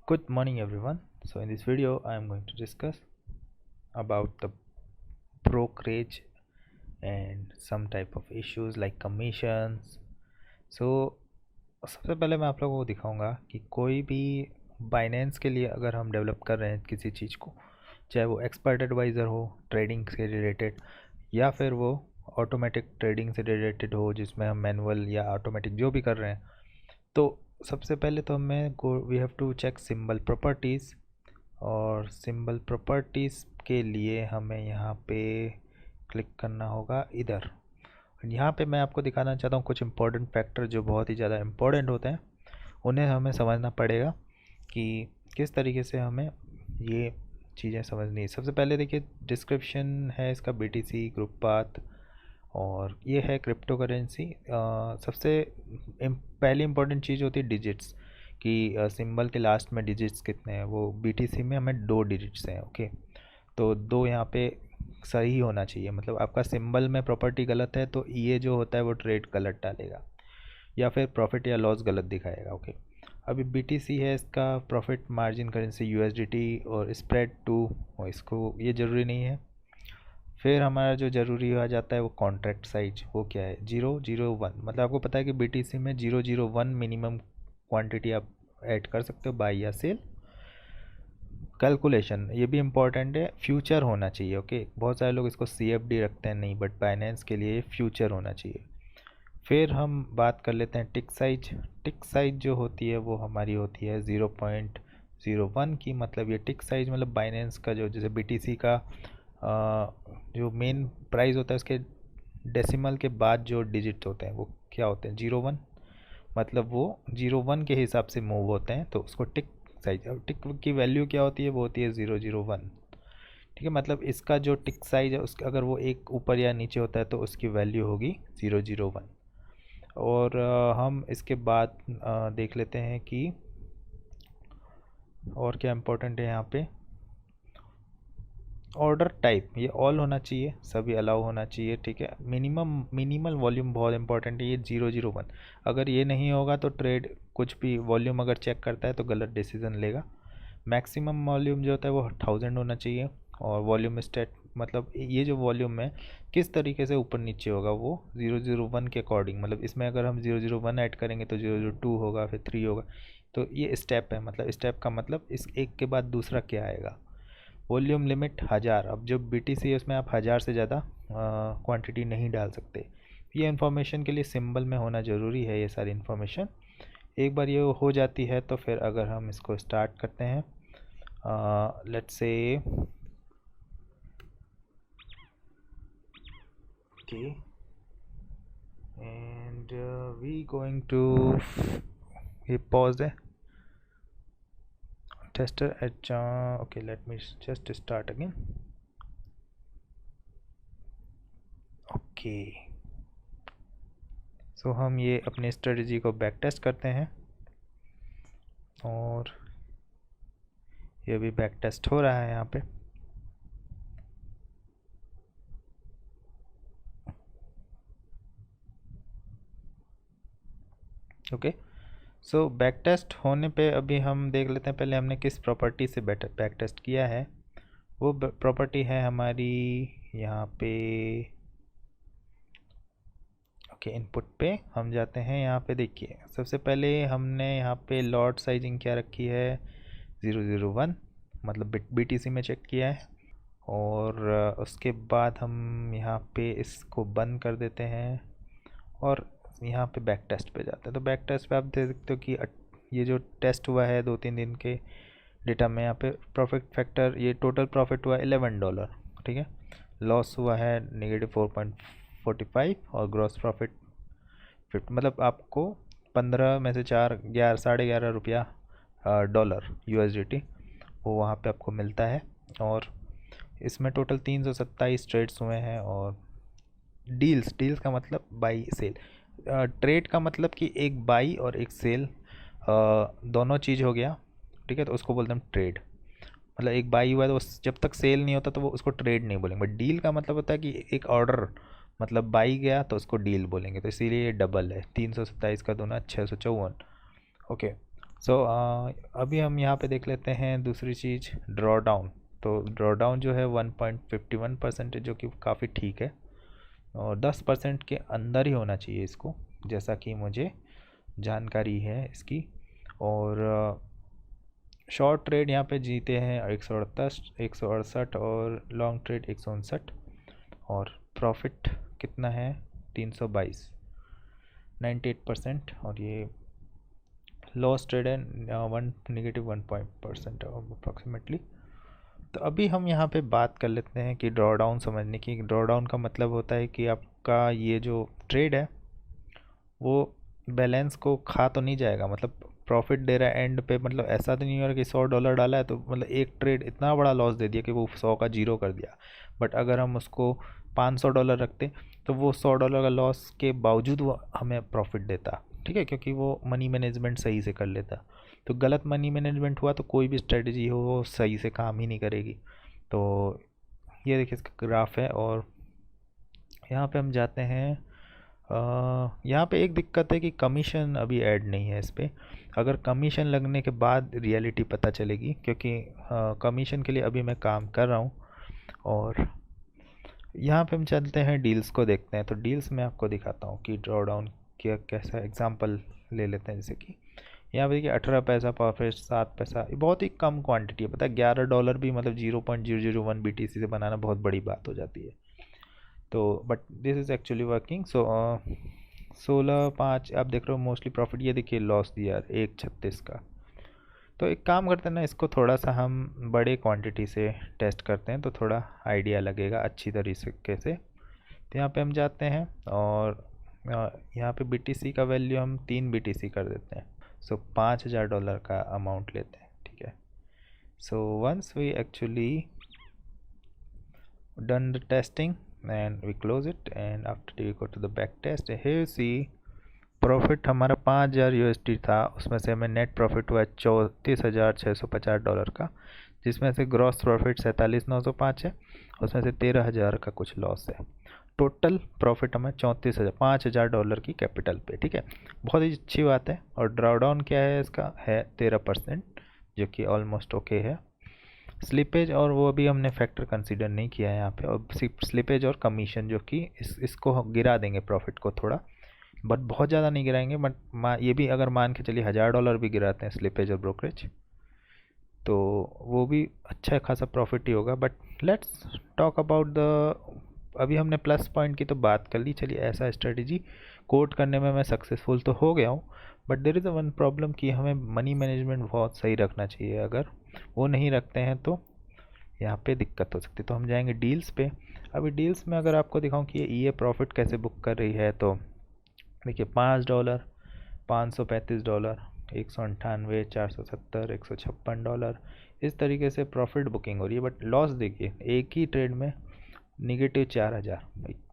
Good morning everyone. So in this video I am going to discuss about the brokerage and some type of issues like commissions. So सबसे पहले मैं आप लोगों को दिखाऊंगा कि कोई भी बाइनेंस के लिए अगर हम डेवलप कर रहे हैं किसी चीज़ को, चाहे वो एक्सपर्ट एडवाइज़र हो ट्रेडिंग से रिलेटेड या फिर वो ऑटोमेटिक ट्रेडिंग से रिलेटेड हो जिसमें हम मैनुअल या ऑटोमेटिक जो भी कर रहे हैं, तो सबसे पहले तो हमें we have to check symbol properties. और सिंबल प्रॉपर्टीज़ के लिए हमें यहाँ पे क्लिक करना होगा इधर। यहाँ पे मैं आपको दिखाना चाहता हूँ कुछ इंपॉर्टेंट फैक्टर जो बहुत ही ज़्यादा इंपॉर्टेंट होते हैं, उन्हें हमें समझना पड़ेगा कि किस तरीके से हमें ये चीज़ें समझनी है। सबसे पहले देखिए डिस्क्रिप्शन है इसका BTC ग्रुप पाथ और ये है क्रिप्टो करेंसी। सबसे पहली इंपॉर्टेंट चीज़ होती है डिजिट्स कि सिंबल के लास्ट में डिजिट्स कितने हैं। वो BTC में हमें 2 डिजिट्स हैं, ओके। तो 2 यहाँ पे सही होना चाहिए, मतलब आपका सिंबल में प्रॉपर्टी गलत है तो ये जो होता है वो ट्रेड गलत डालेगा या फिर प्रॉफिट या लॉस गलत दिखाएगा, ओके। अभी BTC है, इसका प्रॉफिट मार्जिन करेंसी USDT और स्प्रेड टू, इसको ये ज़रूरी नहीं है। फिर हमारा जो ज़रूरी आ जाता है वो कॉन्ट्रैक्ट साइज, वो क्या है 001। मतलब आपको पता है कि BTC में 001 मिनिमम क्वांटिटी आप ऐड कर सकते हो बाय या सेल। कैलकुलेशन ये भी इम्पॉर्टेंट है, फ्यूचर होना चाहिए, ओके। बहुत सारे लोग इसको CFD रखते हैं, नहीं, बट बाइनेंस के लिए फ्यूचर होना चाहिए। फिर हम बात कर लेते हैं टिक साइज। टिक साइज जो होती है वो हमारी होती है 0.01 की। मतलब ये टिक साइज मतलब बाइनेंस का जो, जैसे BTC का जो मेन प्राइस होता है उसके डेसिमल के बाद जो डिजिट होते हैं वो क्या होते हैं 01। मतलब वो 01 के हिसाब से मूव होते हैं, तो उसको टिक साइज। अब टिक की वैल्यू क्या होती है, वो होती है 001, ठीक है। मतलब इसका जो टिक साइज है उसका अगर वो एक ऊपर या नीचे होता है तो उसकी वैल्यू होगी 001। और हम इसके बाद देख लेते हैं कि और क्या इम्पोर्टेंट है यहाँ पे। ऑर्डर टाइप ये ऑल होना चाहिए, सभी अलाउ होना चाहिए, ठीक है। मिनिमल वॉल्यूम बहुत इंपॉर्टेंट है, ये 001। अगर ये नहीं होगा तो ट्रेड कुछ भी वॉल्यूम अगर चेक करता है तो गलत डिसीजन लेगा। मैक्सिमम वॉल्यूम जो होता है वो 1000 होना चाहिए। और वॉल्यूम स्टेट मतलब ये जो वॉल्यूम है किस तरीके से ऊपर नीचे होगा वो 001 के अकॉर्डिंग। मतलब इसमें अगर हम 001 ऐड करेंगे तो 002 होगा, फिर 3 होगा। तो ये स्टेप है, मतलब स्टेप का मतलब इस एक के बाद दूसरा क्या आएगा। Volume limit 1000। अब जो BTC है उसमें आप 1000 से ज़्यादा क्वांटिटी नहीं डाल सकते। ये इन्फॉर्मेशन के लिए सिंबल में होना ज़रूरी है, ये सारी इन्फॉर्मेशन। एक बार ये हो जाती है तो फिर अगर हम इसको स्टार्ट करते हैं, let's say okay, and we going to, ये पॉज है tester at, okay let me just start again, okay. So हम ये अपनी स्ट्रेटजी को बैक टेस्ट करते हैं और ये भी बैक टेस्ट हो रहा है यहाँ पे। ओके, सो बैक टेस्ट होने पे अभी हम देख लेते हैं पहले हमने किस प्रॉपर्टी से बैक टेस्ट किया है। वो प्रॉपर्टी है हमारी यहाँ पे, ओके। इनपुट पे हम जाते हैं, यहाँ पे देखिए सबसे पहले हमने यहाँ पे लॉट साइजिंग क्या रखी है 001, मतलब BTC में चेक किया है। और उसके बाद हम यहाँ पे इसको बंद कर देते हैं और यहाँ पे बैक टेस्ट पे जाते हैं। तो बैक टेस्ट पे आप देख सकते हो कि ये जो टेस्ट हुआ है 2-3 दिन के डेटा में, यहाँ पे प्रॉफिट फैक्टर ये टोटल प्रॉफिट हुआ $11, ठीक है। लॉस हुआ है -4.45 और ग्रॉस प्रॉफिट 50। मतलब आपको 15 में से 11.5 रुपया डॉलर USDT वो वहाँ पे आपको मिलता है। और इसमें टोटल 327 ट्रेड्स हुए हैं। और डील्स का मतलब बाई सेल, ट्रेड का मतलब कि एक बाई और एक सेल दोनों चीज़ हो गया, ठीक है। तो उसको बोलते हैं ट्रेड। मतलब एक बाई हुआ तो जब तक सेल नहीं होता तो वो उसको ट्रेड नहीं बोलेंगे। बट डील का मतलब होता है कि एक ऑर्डर मतलब बाई गया तो उसको डील बोलेंगे। तो इसीलिए ये डबल है, 327 का दूना 654, ओके। सो अभी हम यहाँ पे देख लेते हैं दूसरी चीज़, ड्रॉ डाउन। तो ड्रॉ डाउन जो है 1.51% है, जो कि काफ़ी ठीक है, और 10% के अंदर ही होना चाहिए इसको, जैसा कि मुझे जानकारी है इसकी। और शॉर्ट ट्रेड यहाँ पे जीते हैं 168, और लॉन्ग ट्रेड 159, और प्रॉफिट कितना है 322, 98%। और ये लॉस ट्रेड है -1% अप्रॉक्सीमेटली। तो अभी हम यहाँ पे बात कर लेते हैं कि ड्रॉ डाउन समझने की। ड्रॉ डाउन का मतलब होता है कि आपका ये जो ट्रेड है वो बैलेंस को खा तो नहीं जाएगा, मतलब प्रॉफिट दे रहा है एंड पे। मतलब ऐसा तो नहीं हो रहा कि $100 डाला है तो मतलब एक ट्रेड इतना बड़ा लॉस दे दिया कि वो 100 का जीरो कर दिया। बट अगर हम उसको $500 रखते तो वो $100 का लॉस के बावजूद वो हमें प्रॉफिट देता, ठीक है, क्योंकि वो मनी मैनेजमेंट सही से कर लेता। तो गलत मनी मैनेजमेंट हुआ तो कोई भी स्ट्रेटजी हो वो सही से काम ही नहीं करेगी। तो ये देखिए इसका ग्राफ है, और यहाँ पे हम जाते हैं। यहाँ पे एक दिक्कत है कि कमीशन अभी ऐड नहीं है इस पे। अगर कमीशन लगने के बाद रियलिटी पता चलेगी, क्योंकि कमीशन के लिए अभी मैं काम कर रहा हूँ। और यहाँ पे हम चलते हैं डील्स को देखते हैं। तो डील्स में आपको दिखाता हूँ कि ड्रॉ डाउन क्या कैसा एग्जांपल ले लेते हैं। जैसे कि यहाँ पे देखिए 18 पैसा प्रॉफिट, 7 पैसा, ये बहुत ही कम क्वांटिटी है, पता है। $11 भी मतलब 0.001 BTC से बनाना बहुत बड़ी बात हो जाती है। तो but this is actually working. So 16/5 आप देख रहे हो मोस्टली प्रॉफिट। ये देखिए लॉस दिया 1.36 का। तो एक काम करते हैं ना, इसको थोड़ा सा हम बड़े क्वांटिटी से टेस्ट करते हैं तो थोड़ा आइडिया लगेगा अच्छी तरीके से। तो यहाँ पे हम जाते हैं, और यहाँ पे BTC का वैल्यू हम 3 BTC कर देते हैं। सो $5000 का अमाउंट लेते हैं, ठीक है। So once we actually done the testing and we close it, and after we go to the back test, here you see profit हमारा $5000 था, उसमें से हमें नेट प्रॉफिट हुआ $34,650 का, जिसमें से ग्रॉस प्रॉफिट 47,905 है, उसमें से 13,000 का कुछ लॉस है। टोटल प्रॉफिट हमें 34,000, $5,000 की कैपिटल पे, ठीक है। बहुत ही अच्छी बात है। और ड्रॉडाउन क्या है इसका, है 13%, जो कि ऑलमोस्ट ओके है। स्लिपेज और वो भी हमने फैक्टर कंसीडर नहीं किया है यहाँ पे, और स्लिपेज और कमीशन जो कि इसको गिरा देंगे प्रॉफिट को थोड़ा, बट बहुत ज़्यादा नहीं गिराएंगे। बट ये भी अगर मान के चलिए $1000 भी गिराते हैं स्लिपेज और ब्रोकरेज, तो वो भी अच्छा खासा प्रॉफिट ही होगा। But let's talk about the, अभी हमने प्लस पॉइंट की तो बात कर ली। चलिए ऐसा स्ट्रेटजी कोड करने में मैं सक्सेसफुल तो हो गया हूँ, but there is a one problem कि हमें मनी मैनेजमेंट बहुत सही रखना चाहिए। अगर वो नहीं रखते हैं तो यहाँ पे दिक्कत हो सकती है। तो हम जाएंगे डील्स पे। अभी डील्स में अगर आपको दिखाऊं कि ये प्रॉफिट कैसे बुक कर रही है, तो देखिए $5, $535, 198, 470, $156, इस तरीके से प्रॉफिट बुकिंग हो रही है। बट लॉस देखिए एक ही ट्रेड में -4000,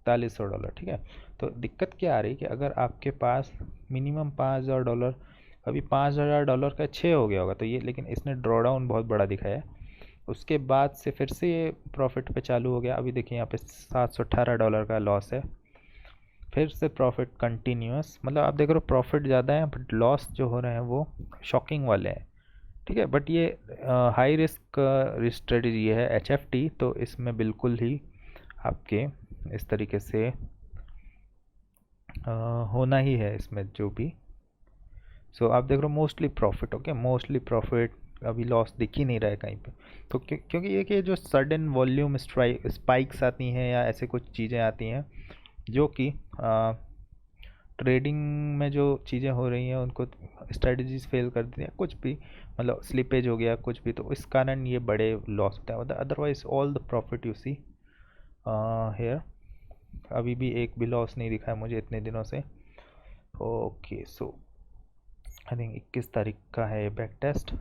$4100, ठीक है। तो दिक्कत क्या आ रही है कि अगर आपके पास मिनिमम $5000, अभी $5000 का 6 हो गया होगा तो ये, लेकिन इसने ड्रॉ डाउन बहुत बड़ा दिखाया है। उसके बाद से फिर से ये प्रॉफिट पे चालू हो गया। अभी देखिए यहाँ पे $718 का लॉस है, फिर से प्रॉफिट कंटिन्यूस। मतलब आप देख रहे हो प्रॉफिट ज़्यादा है बट लॉस जो हो रहे हैं वो शॉकिंग वाले हैं, ठीक है। बट ये हाई रिस्क स्ट्रेटजी है HFT, तो इसमें बिल्कुल ही आपके इस तरीके से होना ही है इसमें जो भी। सो आप देख रहे हो mostly profit, okay, mostly profit, अभी लॉस दिख ही नहीं रहा है कहीं पे। तो क्योंकि ये कि जो सडन वॉल्यूम स्पाइक्स आती हैं या ऐसे कुछ चीज़ें आती हैं जो कि ट्रेडिंग में जो चीज़ें हो रही हैं उनको स्ट्रेटजीज फेल कर देती हैं, कुछ भी मतलब स्लिपेज हो गया कुछ भी, तो इस कारण ये बड़े लॉस होते हैं। Otherwise all the profit you see here, अभी भी एक भी लॉस नहीं दिखा है मुझे इतने दिनों से। ओके, सो आई थिंक 21 तारीख का है बैक टेस्ट।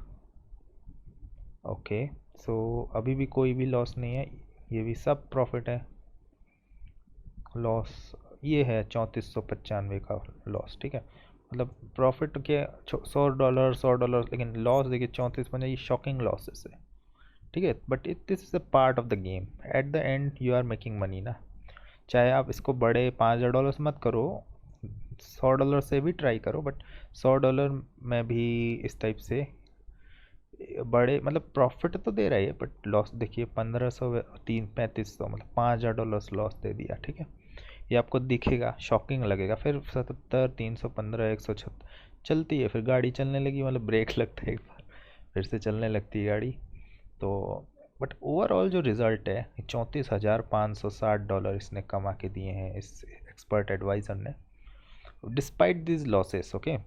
ओके, सो अभी भी कोई भी लॉस नहीं है, ये भी सब प्रॉफिट है। लॉस ये है 3495 का लॉस, ठीक है। मतलब प्रॉफिट के $100, लेकिन लॉस देखिए 34 बने, ये शॉकिंग लॉसेस है, ठीक है। But this is a part of the game, at the end you are making money ना। चाहे आप इसको बड़े $5000 मत करो, $100 से भी ट्राई करो, बट $100 में भी इस टाइप से बड़े मतलब प्रॉफिट तो दे रहा है बट लॉस देखिए 1500 3500 मतलब $5000 लॉस दे दिया। ठीक है, ये आपको दिखेगा, शॉकिंग लगेगा। फिर 77 315 176 चलती है, फिर गाड़ी चलने लगी, मतलब ब्रेक लगता है एक बार, फिर से चलने लगती है गाड़ी। तो बट ओवरऑल जो रिज़ल्ट है $34,560 इसने कमा के दिए हैं इस एक्सपर्ट एडवाइज़र ने, despite this losses. Okay,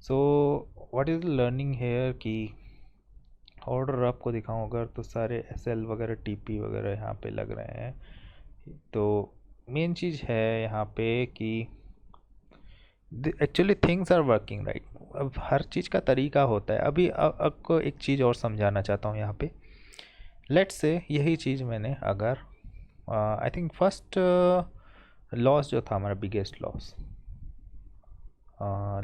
so what is learning here कि ऑर्डर आपको दिखाऊं अगर तो सारे एसएल वगैरह टीपी वगैरह यहाँ पे लग रहे हैं। तो मेन चीज़ है यहाँ पे कि actually things are working right. अब हर चीज़ का तरीका होता है। अभी आपको एक चीज़ और समझाना चाहता हूँ यहाँ पे। लेट्स से यही चीज़ मैंने अगर आई थिंक फर्स्ट लॉस जो था हमारा biggest loss,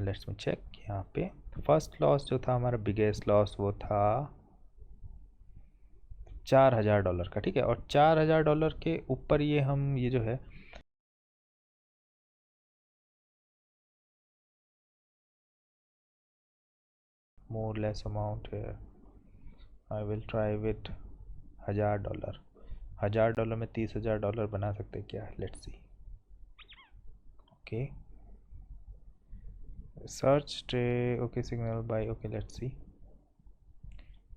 let's me check यहाँ पे। फर्स्ट लॉस जो था हमारा बिगेस्ट लॉस वो था $4000 का। ठीक है, और $4000 के ऊपर ये हम ये जो है मोर लेस अमाउंट है, आई विल ट्राई विथ $1000। $1000 में $30,000 बना सकते हैं क्या? Let's see. Okay, search tray, okay signal buy, okay let's see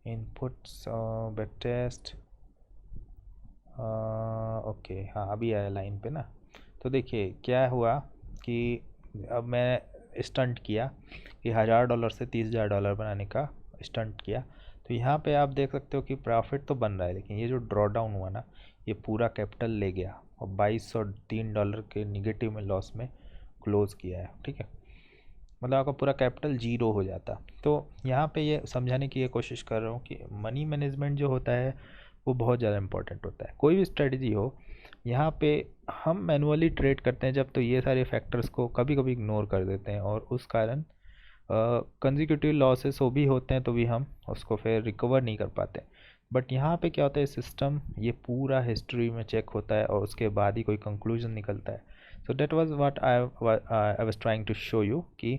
inputs back test. Okay हाँ, अभी आया लाइन पे ना। तो देखिए क्या हुआ कि अब मैं स्टंट किया कि $1000 से $30,000 बनाने का स्टंट किया। तो यहाँ पे आप देख सकते हो कि प्रॉफिट तो बन रहा है, लेकिन ये जो ड्रॉ डाउन हुआ ना, ये पूरा कैपिटल ले गया और $2203 के निगेटिव में लॉस में क्लोज किया है। ठीक है, मतलब आपका पूरा कैपिटल जीरो हो जाता। तो यहाँ पे ये समझाने की ये कोशिश कर रहा हूँ कि मनी मैनेजमेंट जो होता है वो बहुत ज़्यादा इंपॉर्टेंट होता है। कोई भी स्ट्रेटजी हो, यहाँ पे हम मैनुअली ट्रेड करते हैं जब, तो ये सारे फैक्टर्स को कभी कभी इग्नोर कर देते हैं और उस कारण कंसेक्यूटिव लॉसेस वो भी होते हैं, तो भी हम उसको फिर रिकवर नहीं कर पाते। बट यहाँ पे क्या होता है, सिस्टम ये पूरा हिस्ट्री में चेक होता है और उसके बाद ही कोई कंक्लूजन निकलता है। So that was what I was trying to show you कि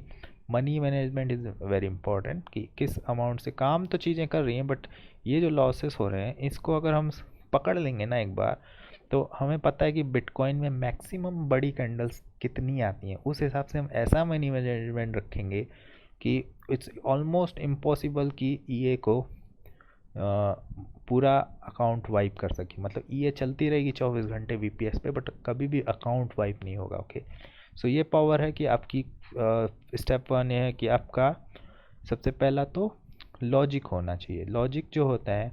money management is very important, कि किस अमाउंट से काम तो चीज़ें कर रही हैं, बट ये जो लॉसेस हो रहे हैं इसको अगर हम पकड़ लेंगे ना एक बार, तो हमें पता है कि बिटकॉइन में मैक्सिमम बड़ी कैंडल्स कितनी आती हैं, उस हिसाब से हम ऐसा मनी मैनेजमेंट रखेंगे कि इट्स ऑलमोस्ट इम्पॉसिबल कि ईए को पूरा अकाउंट वाइप कर सके। मतलब ईए चलती रहेगी 24 घंटे वीपीएस पे, बट कभी भी अकाउंट वाइप नहीं होगा। ओके, सो ये पावर है कि आपकी स्टेप वन ये है कि आपका सबसे पहला तो लॉजिक होना चाहिए। लॉजिक जो होता है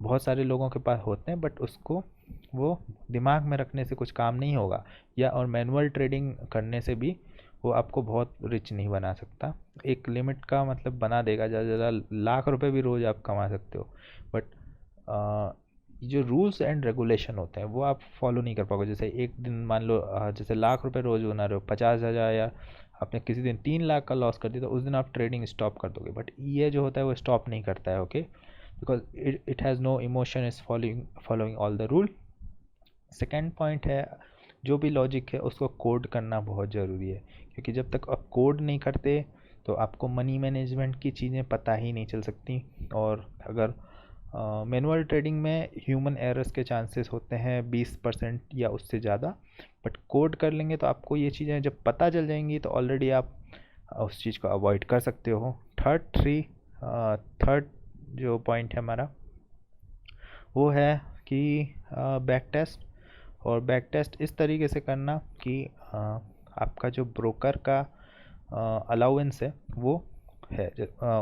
बहुत सारे लोगों के पास होते हैं, बट उसको वो दिमाग में रखने से कुछ काम नहीं होगा, या और मैनुअल ट्रेडिंग करने से भी वो आपको बहुत रिच नहीं बना सकता। एक लिमिट का मतलब बना देगा, ज़्यादा से ज़्यादा लाख रुपए भी रोज़ आप कमा सकते हो, बट जो रूल्स एंड रेगुलेशन होते हैं वो आप फॉलो नहीं कर पाओगे। जैसे एक दिन मान लो जैसे लाख रुपए रोज़ बना रहे हो, 50,000 या आपने किसी दिन 3 लाख का लॉस कर दिया, तो उस दिन आप ट्रेडिंग स्टॉप कर दोगे। बट ये जो होता है वो स्टॉप नहीं करता है। Okay, because it has no emotion, is following all the rule. Second point है, जो भी लॉजिक है उसको कोड करना बहुत ज़रूरी है, क्योंकि जब तक आप कोड नहीं करते तो आपको मनी मैनेजमेंट की चीज़ें पता ही नहीं चल सकती। और अगर मैनुअल ट्रेडिंग में ह्यूमन एरर्स के चांसेस होते हैं 20% या उससे ज़्यादा, बट कोड कर लेंगे तो आपको ये चीज़ें जब पता चल जाएंगी तो ऑलरेडी आप उस चीज़ को अवॉइड कर सकते हो। थर्ड जो पॉइंट है हमारा वो है कि बैक टेस्ट। और बैक टेस्ट इस तरीके से करना कि आपका जो ब्रोकर का अलाउंस है वो है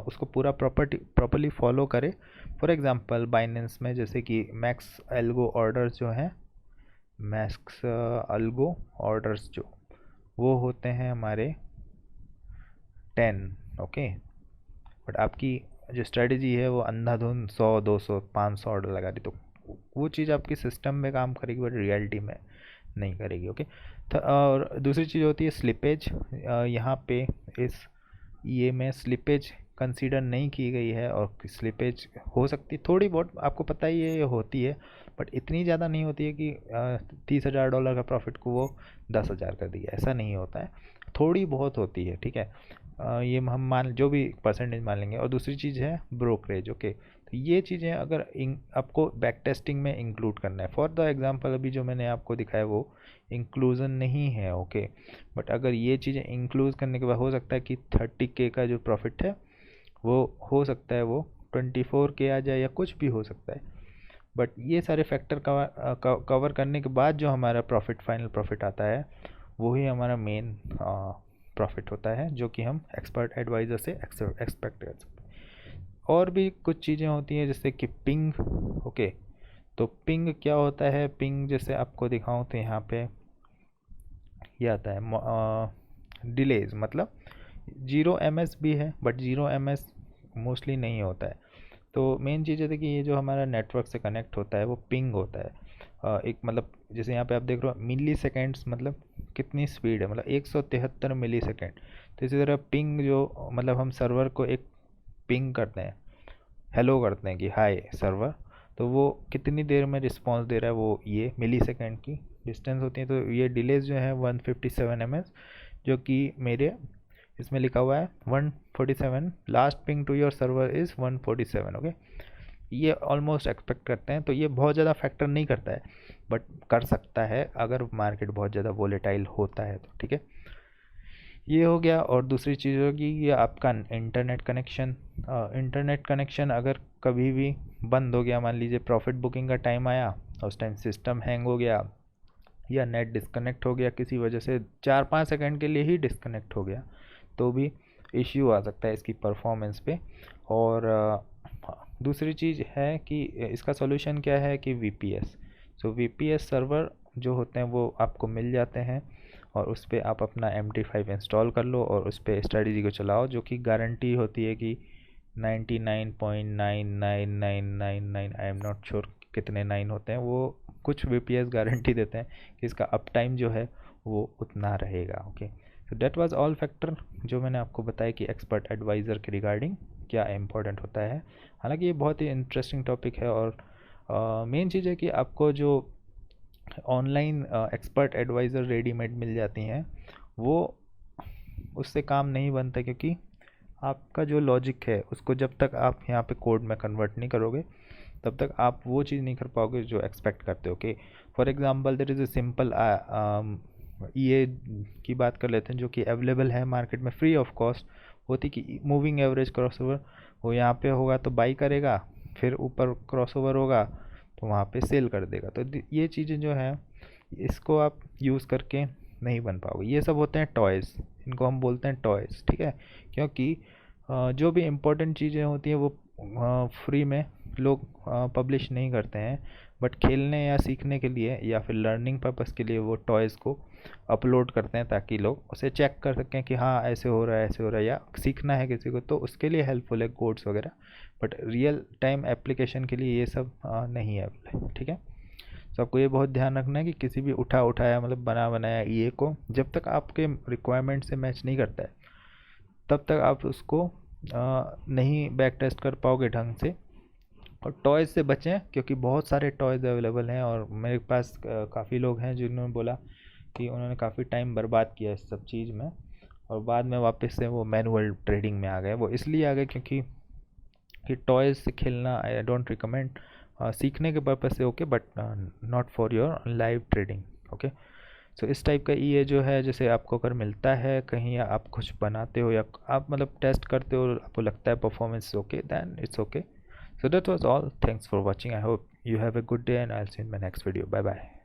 उसको पूरा प्रॉपर्ली फॉलो करे। फॉर एग्जांपल बाइनेंस में जैसे कि मैक्स एल्गो ऑर्डर्स जो हैं, मैक्स अल्गो ऑर्डर्स जो वो होते हैं हमारे 10। ओके, बट आपकी जो स्ट्रेटजी है वो अंधाधुंध 100 200 500 ऑर्डर लगा दी, तो वो चीज़ आपकी सिस्टम में काम करेगी बट रियलिटी में नहीं करेगी। ओके, तो और दूसरी चीज़ होती है स्लिपेज। यहाँ पे इस ये में स्लिपेज कंसीडर नहीं की गई है, और स्लिपेज हो सकती थोड़ी बहुत, आपको पता ही है ये होती है, बट इतनी ज़्यादा नहीं होती है कि $30,000 का प्रॉफिट को वो 10,000 कर दिया, ऐसा नहीं होता है। थोड़ी बहुत होती है, ठीक है। ये हम मान जो भी परसेंटेज मान लेंगे। और दूसरी चीज़ है ब्रोकरेज, ओके। तो ये चीज़ें अगर आपको बैक टेस्टिंग में इंक्लूड करना है, फॉर द एग्जांपल अभी जो मैंने आपको दिखाया वो इंक्लूजन नहीं है, ओके। बट अगर ये चीज़ें इंक्लूड करने के बाद हो सकता है कि 30K का जो प्रॉफिट है वो हो सकता है वो 24K आ जाए या कुछ भी हो सकता है। बट ये सारे फैक्टर कवर करने के बाद जो हमारा प्रॉफिट, फाइनल प्रॉफिट आता है, वही हमारा मेन प्रॉफिट होता है, जो कि हम एक्सपर्ट एडवाइज़र से एक्सपेक्ट कर सकते हैं। और भी कुछ चीज़ें होती हैं जैसे कि पिंग, ओके। तो पिंग क्या होता है? पिंग जैसे आपको दिखाऊं तो यहाँ पे ये आता है डिलेज, मतलब 0 ms भी है बट 0 ms मोस्टली नहीं होता है। तो मेन चीज़ है कि ये जो हमारा नेटवर्क से कनेक्ट होता है वो पिंग होता है। एक मतलब जैसे यहाँ पे आप देख रहे हो मिली सेकेंड्स, मतलब कितनी स्पीड है, मतलब 173 मिली सेकेंड। तो इसी तरह पिंग जो मतलब हम सर्वर को एक पिंग करते हैं, हेलो करते हैं कि हाय सर्वर, तो वो कितनी देर में रिस्पांस दे रहा है वो ये मिली सेकेंड की डिस्टेंस होती है। तो ये डिलेज जो है 157 ms, जो कि मेरे इसमें लिखा हुआ है 147, last ping to your server is 147, okay. ये ऑलमोस्ट एक्सपेक्ट करते हैं, तो ये बहुत ज़्यादा फैक्टर नहीं करता है, बट कर सकता है अगर मार्केट बहुत ज़्यादा वोलेटाइल होता है तो, ठीक है। ये हो गया। और दूसरी चीज़ होगी ये आपका इंटरनेट कनेक्शन। इंटरनेट कनेक्शन अगर कभी भी बंद हो गया, मान लीजिए प्रॉफिट बुकिंग का टाइम आया, उस टाइम सिस्टम हैंग हो गया या नेट डिस्कनेक्ट हो गया किसी वजह से, 4-5 सेकंड के लिए ही डिस्कनेक्ट हो गया, तो भी इश्यू आ सकता है इसकी परफॉर्मेंस पे। और दूसरी चीज़ है कि इसका सॉल्यूशन क्या है कि VPS। सो VPS सर्वर जो होते हैं वो आपको मिल जाते हैं, और उस पर आप अपना MT5 इंस्टॉल कर लो और उस पर स्ट्रेटजी को चलाओ, जो कि गारंटी होती है कि 99.99999, आई एम नॉट श्योर कितने 9 होते हैं, वो कुछ VPS गारंटी देते हैं कि इसका अप टाइम जो है वो उतना रहेगा, okay. So that was all factor जो मैंने आपको बताया कि एक्सपर्ट एडवाइज़र के रिगार्डिंग क्या इम्पोर्टेंट होता है। हालांकि ये बहुत ही इंटरेस्टिंग टॉपिक है, और मेन चीज़ है कि आपको जो ऑनलाइन एक्सपर्ट एडवाइज़र रेडीमेड मिल जाती हैं, वो उससे काम नहीं बनता, क्योंकि आपका जो लॉजिक है उसको जब तक आप यहाँ पे कोड में कन्वर्ट नहीं करोगे तब तक आप वो चीज़ नहीं कर पाओगे जो एक्सपेक्ट करते हो। कि for example there is a simple ये की बात कर लेते हैं जो कि अवेलेबल है मार्केट में फ्री ऑफ कॉस्ट, होती कि मूविंग एवरेज क्रॉसओवर। वो यहाँ पे होगा तो बाई करेगा, फिर ऊपर क्रॉसओवर होगा तो वहाँ पे सेल कर देगा। तो ये चीज़ें जो हैं इसको आप यूज़ करके नहीं बन पाओगे। ये सब होते हैं टॉयज़, इनको हम बोलते हैं टॉयज़, ठीक है। क्योंकि जो भी इम्पोर्टेंट चीज़ें होती हैं वो फ्री में लोग पब्लिश नहीं करते हैं, बट खेलने या सीखने के लिए या फिर लर्निंग पर्पस के लिए वो टॉयज़ को अपलोड करते हैं, ताकि लोग उसे चेक कर सकें कि हाँ ऐसे हो रहा है ऐसे हो रहा है, या सीखना है किसी को तो उसके लिए हेल्पफुल है कोड्स वगैरह। बट रियल टाइम एप्लीकेशन के लिए ये सब नहीं है, ठीक है। तो आपको ये बहुत ध्यान रखना है कि किसी भी उठाया मतलब बना बनाया ये को जब तक आपके रिक्वायरमेंट से मैच नहीं करता है तब तक आप उसको नहीं बैक टेस्ट कर पाओगे ढंग से। और टॉयज़ से बचें, क्योंकि बहुत सारे टॉयज़ अवेलेबल हैं, और मेरे पास काफ़ी लोग हैं जिन्होंने बोला कि उन्होंने काफ़ी टाइम बर्बाद किया इस सब चीज़ में, और बाद में वापस से वो मैनुअल ट्रेडिंग में आ गए। वो इसलिए आ गए क्योंकि कि टॉयज़ से खेलना आई डोंट रिकमेंड, सीखने के पर्पज़ से okay, but not for your live trading, okay. So इस टाइप का ये जो है, जैसे आपको अगर मिलता है कहीं या आप कुछ बनाते हो या आप मतलब टेस्ट करते हो, आपको लगता है performance okay, then it's okay. So that was all. Thanks for watching. I hope you have a good day and I'll see you in my next video. Bye bye.